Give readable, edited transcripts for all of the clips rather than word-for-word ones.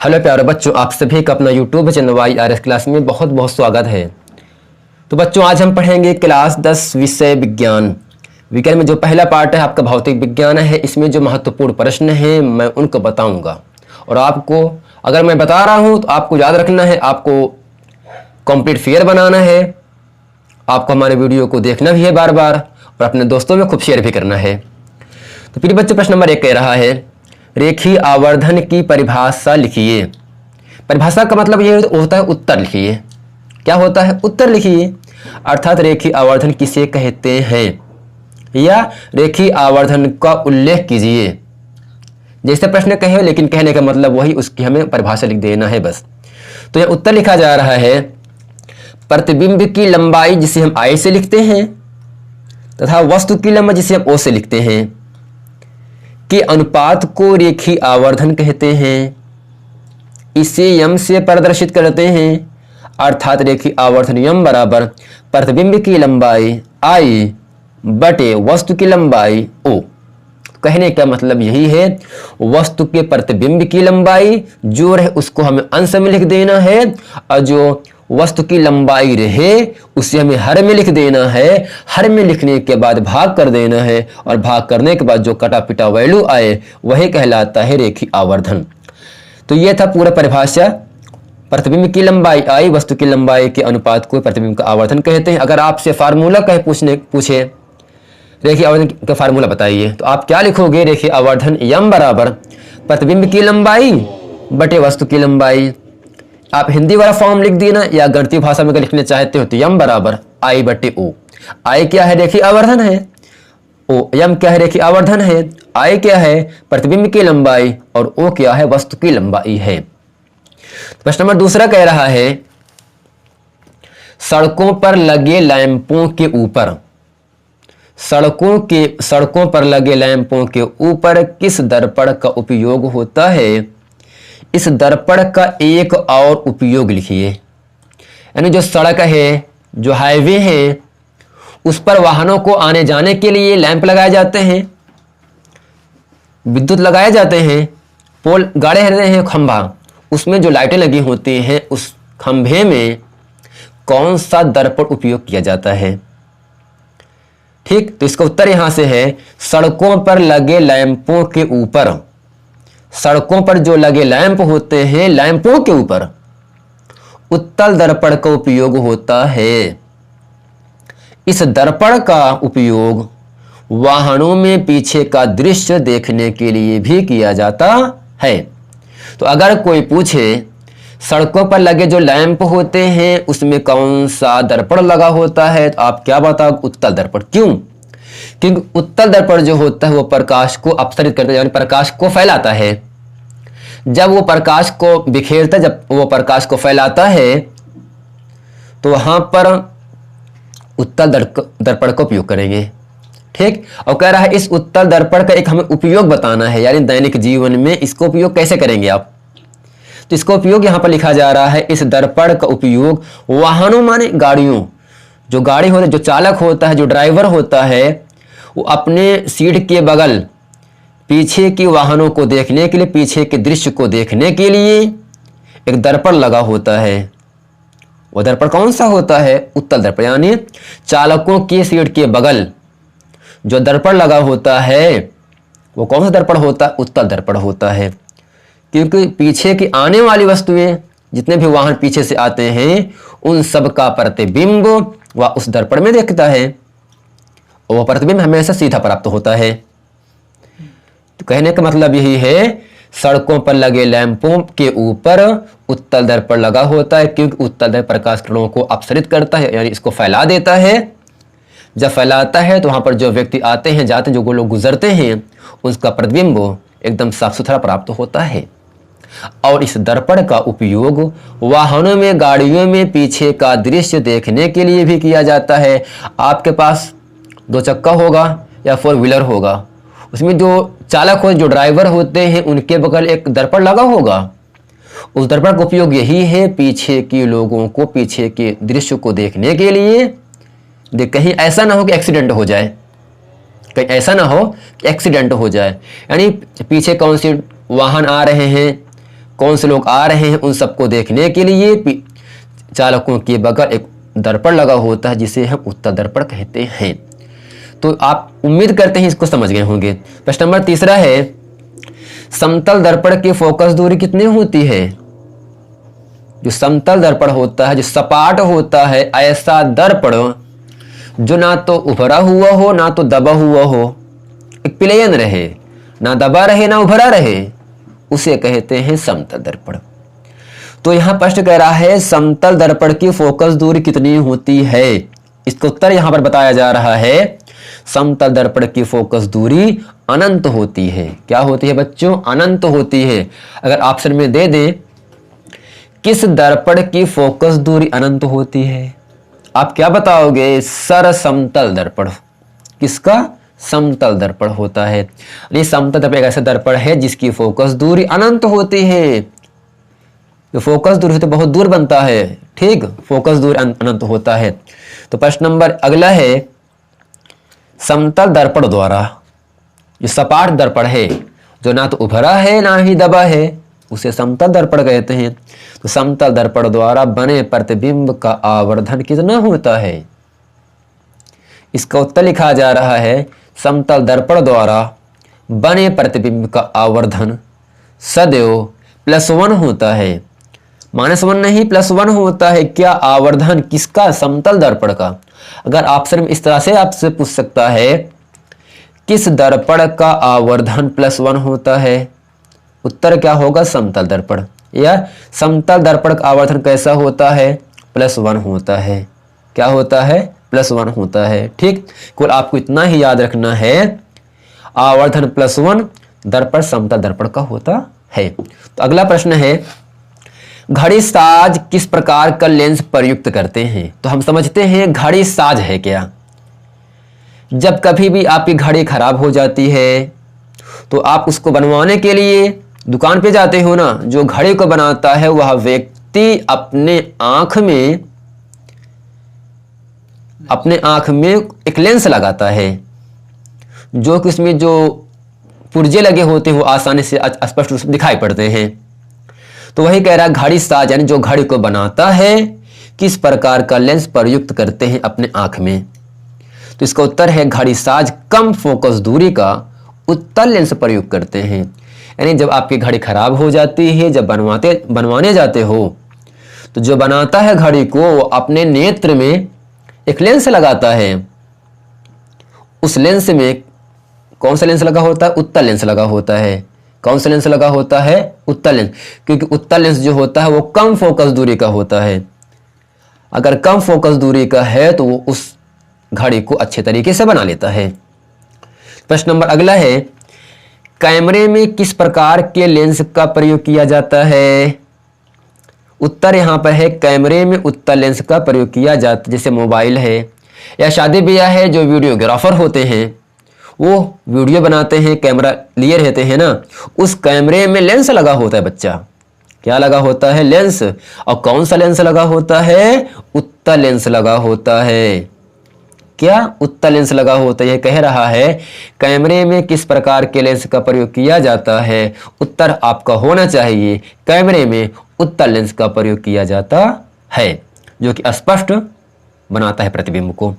Hello प्यारे बच्चों, आप सभी का अपना यूट्यूब चैनल YRS क्लास में बहुत बहुत स्वागत है। तो बच्चों, आज हम पढ़ेंगे क्लास 10 विषय विज्ञान। विज्ञान में जो पहला पार्ट है आपका भौतिक विज्ञान है। इसमें जो महत्वपूर्ण प्रश्न हैं मैं उनको बताऊंगा और आपको अगर मैं बता रहा हूं तो आपको याद रखना है, आपको कंप्लीट फिगर बनाना है, आपको हमारे वीडियो को देखना भी है बार बार और अपने दोस्तों में खूब शेयर भी करना है। तो फिर बच्चों, प्रश्न नंबर 1 कह रहा है, रेखीय आवर्धन की परिभाषा लिखिए। परिभाषा का मतलब ये होता है उत्तर लिखिए। क्या होता है? उत्तर लिखिए। अर्थात रेखीय आवर्धन किसे कहते हैं या रेखीय आवर्धन का उल्लेख कीजिए। जैसे प्रश्न कहे, लेकिन कहने का मतलब वही, उसकी हमें परिभाषा लिख देना है बस। तो यह उत्तर लिखा जा रहा है, प्रतिबिंब की लंबाई जिसे हम I से लिखते हैं तथा वस्तु की लंबाई जिसे हम O से लिखते हैं के अनुपात को रेखीय आवर्धन कहते हैं। इसे यम से प्रदर्शित करते हैं। अर्थात रेखीय आवर्धन यम बराबर प्रतिबिंब की लंबाई I बटे वस्तु की लंबाई O। कहने का मतलब यही है, वस्तु के प्रतिबिंब की लंबाई जो रहे उसको हमें अंश में लिख देना है और जो वस्तु की लंबाई रहे उसे हमें हर में लिख देना है। हर में लिखने के बाद भाग कर देना है और भाग करने के बाद जो कटा पिटा वैल्यू आए वही कहलाता है रेखीय आवर्धन। तो यह था पूरा परिभाषा। प्रतिबिंब की लंबाई I वस्तु की लंबाई के अनुपात को प्रतिबिंब का आवर्धन कहते हैं। अगर आपसे फार्मूला कहे पूछे रेखीय आवर्धन का फार्मूला बताइए, तो आप क्या लिखोगे? रेखीय आवर्धन यम बराबर प्रतिबिंब की लंबाई बटे वस्तु की लंबाई। आप हिंदी वाला फॉर्म लिख देना या गणितीय भाषा में अगर लिखना चाहते हो तो यम बराबर I बटे O। I क्या है? रेखीय आवर्धन है। O यम क्या है? रेखीय आवर्धन है। I क्या है? प्रतिबिंब की लंबाई और O क्या है? वस्तु की लंबाई है। प्रश्न नंबर 2 कह रहा है, सड़कों पर लगे लैंपों के ऊपर सड़कों पर लगे लैंपों के ऊपर किस दर्पण का उपयोग होता है? इस दर्पण का एक और उपयोग लिखिए। यानी जो सड़क है, जो हाईवे है, उस पर वाहनों को आने जाने के लिए लैंप लगाए जाते हैं, विद्युत लगाए जाते हैं, पोल गाड़े रहते हैं, खंभा, उसमें जो लाइटें लगी होती हैं उस खंभे में कौन सा दर्पण उपयोग किया जाता है? ठीक, तो इसका उत्तर यहां से है, सड़कों पर लगे लैंपों के ऊपर। सड़कों पर जो लगे लैंप होते हैं, लैंपों के ऊपर उत्तल दर्पण का उपयोग होता है। इस दर्पण का उपयोग वाहनों में पीछे का दृश्य देखने के लिए भी किया जाता है। तो अगर कोई पूछे सड़कों पर लगे जो लैंप होते हैं उसमें कौन सा दर्पण लगा होता है, तो आप क्या बताओ? उत्तल दर्पण। क्यों? क्योंकि उत्तल दर्पण जो होता है वो प्रकाश को अपसरित करता है, यानी प्रकाश को फैलाता है। जब वो प्रकाश को बिखेरता है, जब वो प्रकाश को फैलाता है तो वहां पर उत्तल दर्पण का उपयोग करेंगे। ठीक, और कह रहा है इस उत्तल दर्पण का एक हमें उपयोग बताना है, यानी दैनिक जीवन में इसको उपयोग कैसे करेंगे आप? तो इसका उपयोग यहां पर लिखा जा रहा है, इस दर्पण का उपयोग वाहनों माने गाड़ियों, जो गाड़ी होती है, जो चालक होता है, जो ड्राइवर होता है, वो अपने सीट के बगल पीछे की वाहनों को देखने के लिए, पीछे के दृश्य को देखने के लिए एक दर्पण लगा होता है। वो दर्पण कौन सा होता है? उत्तल दर्पण। यानी चालकों की सीट के बगल जो दर्पण लगा होता है वो कौन सा दर्पण होता है? उत्तल दर्पण होता है। क्योंकि पीछे की आने वाली वस्तुएं, जितने भी वाहन पीछे से आते हैं, उन सब का प्रतिबिंब वह उस दर्पण में देखता है और वह प्रतिबिंब हमेशा सीधा प्राप्त होता है। तो कहने का मतलब यही है, सड़कों पर लगे लैंपों के ऊपर उत्तल दर्पण लगा होता है, क्योंकि उत्तल दर्पण प्रकाश किरणों को अपसरित करता है, यानी इसको फैला देता है। जब फैलाता है तो वहां पर जो व्यक्ति आते हैं, जाते हैं, जो लोग गुजरते हैं, उसका प्रतिबिंब एकदम साफ सुथरा प्राप्त होता है। और इस दर्पण का उपयोग वाहनों में, गाड़ियों में पीछे का दृश्य देखने के लिए भी किया जाता है। आपके पास 2 चक्का होगा या 4 व्हीलर होगा, उसमें जो चालक हो, जो ड्राइवर होते हैं, उनके बगल एक दर्पण लगा होगा। उस दर्पण का उपयोग यही है, पीछे के लोगों को, पीछे के दृश्य को देखने के लिए। कहीं ऐसा ना हो कि एक्सीडेंट हो जाए, कहीं ऐसा ना हो कि एक्सीडेंट हो जाए, यानी पीछे कौन से वाहन आ रहे हैं, कौन से लोग आ रहे हैं उन सबको देखने के लिए चालकों के बगल एक दर्पण लगा होता है जिसे हम उत्तल दर्पण कहते हैं। तो आप उम्मीद करते हैं इसको समझ गए होंगे। प्रश्न नंबर तीसरा है, समतल दर्पण की फोकस दूरी कितनी होती है? जो समतल दर्पण होता है, जो सपाट होता है, ऐसा दर्पण जो ना तो उभरा हुआ हो ना तो दबा हुआ हो, एक प्लेन रहे, ना दबा रहे ना उभरा रहे, उसे कहते हैं समतल दर्पण। तो यहां प्रश्न कह रहा है समतल दर्पण की फोकस दूरी कितनी होती है। इसका उत्तर यहां पर बताया जा रहा है, समतल दर्पण की फोकस दूरी अनंत होती है। क्या होती है बच्चों? अनंत होती है। अगर ऑप्शन में दे दें किस दर्पण की फोकस दूरी अनंत होती है, आप क्या बताओगे? सर समतल दर्पण। किसका? समतल दर्पण होता है। ये समतल दर्पण एक ऐसा दर्पण है जिसकी फोकस दूरी अनंत होती है। जो फोकस दूरी तो बहुत दूर बनता है, ठीक, फोकस दूरी अनंत होता है। तो प्रश्न नंबर अगला है, समतल दर्पण द्वारा, जो सपाट दर्पण है जो ना तो उभरा है ना ही दबा है, उसे समतल दर्पण कहते हैं। तो समतल दर्पण द्वारा बने प्रतिबिंब का आवर्धन कितना होता है? इसका उत्तर लिखा जा रहा है, समतल दर्पण द्वारा बने प्रतिबिंब का आवर्धन सदैव +1 होता है। -1 नहीं, +1 होता है। क्या आवर्धन? किसका? समतल दर्पण का। अगर ऑप्शन में इस तरह से आपसे पूछ सकता है, किस दर्पण का आवर्धन +1 होता है, उत्तर क्या होगा? समतल दर्पण। या समतल दर्पण का आवर्धन कैसा होता है? +1 होता है। क्या होता है? +1 होता है। ठीक, कुल आपको इतना ही याद रखना है, आवर्धन +1 दर्पण समतल दर्पण का होता है। तो अगला प्रश्न है, घड़ी साज किस प्रकार का लेंस प्रयुक्त करते हैं? तो हम समझते हैं घड़ी साज है क्या। जब कभी भी आपकी घड़ी खराब हो जाती है तो आप उसको बनवाने के लिए दुकान पे जाते हो ना, जो घड़ी को बनाता है वह व्यक्ति अपने आंख में एक लेंस लगाता है, जो कि उसमें जो पुर्जे लगे होते हैं वो आसानी से स्पष्ट रूप से दिखाई पड़ते हैं। तो वही कह रहा है, घड़ी साज यानी जो घड़ी को बनाता है किस प्रकार का लेंस प्रयुक्त करते हैं अपने आंख में। तो इसका उत्तर है, घड़ी साज कम फोकस दूरी का उत्तल लेंस प्रयोग करते हैं। यानी जब आपकी घड़ी खराब हो जाती है, जब बनवाने जाते हो, तो जो बनाता है घड़ी को वो अपने नेत्र में एक लेंस लगाता है। उस लेंस में कौन सा लेंस लगा होता है? उत्तल लेंस लगा होता है। कौन सा लेंस लगा होता है? उत्तल लेंस। क्योंकि उत्तल लेंस जो होता है वो कम फोकस दूरी का होता है। अगर कम फोकस दूरी का है तो वो उस घड़ी को अच्छे तरीके से बना लेता है। प्रश्न नंबर अगला है, कैमरे में किस प्रकार के लेंस का प्रयोग किया जाता है? उत्तर यहां पर है, कैमरे में उत्तल लेंस का प्रयोग किया जाता है। जैसे मोबाइल है या शादी ब्याह है, जो वीडियोग्राफर होते हैं वो वीडियो बनाते हैं, कैमरा लिए रहते हैं ना, उस कैमरे में लेंस लगा होता है बच्चा। क्या लगा होता है? लेंस। और कौन सा लेंस लगा होता है? उत्तल लेंस लगा होता है। क्या? उत्तल लेंस लगा होता है। यह कह रहा है कैमरे में किस प्रकार के लेंस का प्रयोग किया जाता है। उत्तर आपका होना चाहिए, कैमरे में उत्तल लेंस का प्रयोग किया जाता है, जो कि स्पष्ट बनाता है प्रतिबिंब को।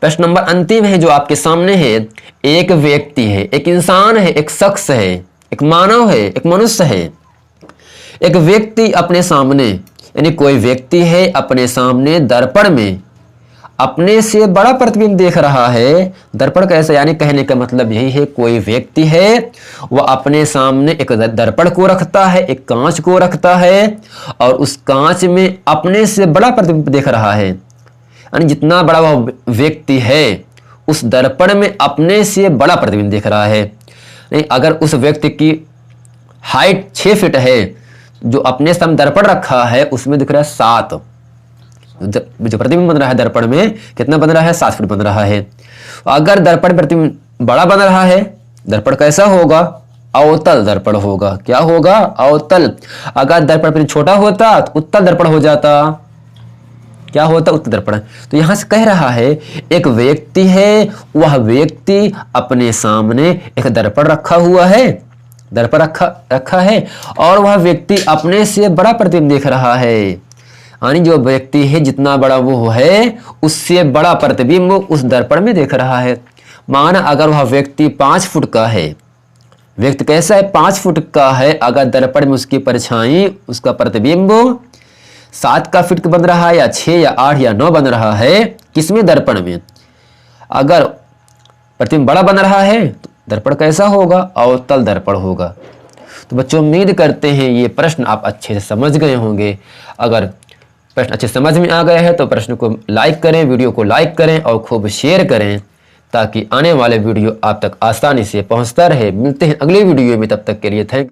प्रश्न नंबर अंतिम है जो आपके सामने है, एक व्यक्ति है, एक इंसान है, एक शख्स है, एक मानव है, एक मनुष्य है। एक व्यक्ति अपने सामने, यानी कोई व्यक्ति है अपने सामने दर्पण में अपने से बड़ा प्रतिबिंब देख रहा है। दर्पण कैसा? यानी कहने का मतलब यही है, कोई व्यक्ति है वह अपने सामने एक दर्पण को रखता है, एक कांच को रखता है, और उस कांच में अपने से बड़ा प्रतिबिंब देख रहा है। यानी जितना बड़ा वह व्यक्ति है उस दर्पण में अपने से बड़ा प्रतिबिंब देख रहा है। नहीं, अगर उस व्यक्ति की हाइट 6 फीट है, जो अपने सामने दर्पण रखा है उसमें दिख रहा है 7। जो प्रतिबिंब बन रहा है दर्पण में कितना बन रहा है? 7 फीट बन रहा है। अगर दर्पण प्रतिबिंब बड़ा बन रहा है, दर्पण कैसा होगा? अवतल दर्पण होगा। क्या होगा? अवतल। अगर दर्पण प्रतिबिंब छोटा होता तो उत्तल दर्पण हो जाता। क्या होता? उत्तल दर्पण। तो यहां से कह रहा है एक व्यक्ति है, वह व्यक्ति अपने सामने एक दर्पण रखा हुआ है दर्पण रखा है और वह व्यक्ति अपने से बड़ा प्रतिबिंब देख रहा है। यानी जो व्यक्ति है जितना बड़ा वो है उससे बड़ा प्रतिबिंब उस दर्पण में देख रहा है। माना अगर वह व्यक्ति 5 फुट का है, व्यक्ति कैसा है 5 फुट का है, अगर दर्पण में उसकी परछाई उसका प्रतिबिंब 7 का फीट बन रहा है या 6 या 8 या 9 बन रहा है, किसमें दर्पण में, अगर प्रतिबिंब बड़ा बन रहा है तो दर्पण कैसा होगा, अवतल दर्पण होगा। तो बच्चों उम्मीद करते हैं ये प्रश्न आप अच्छे से समझ गए होंगे। अगर प्रश्न अच्छे समझ में आ गया है तो प्रश्न को लाइक करें, वीडियो को लाइक करें और खूब शेयर करें ताकि आने वाले वीडियो आप तक आसानी से पहुंचता रहे। मिलते हैं अगले वीडियो में, तब तक के लिए थैंक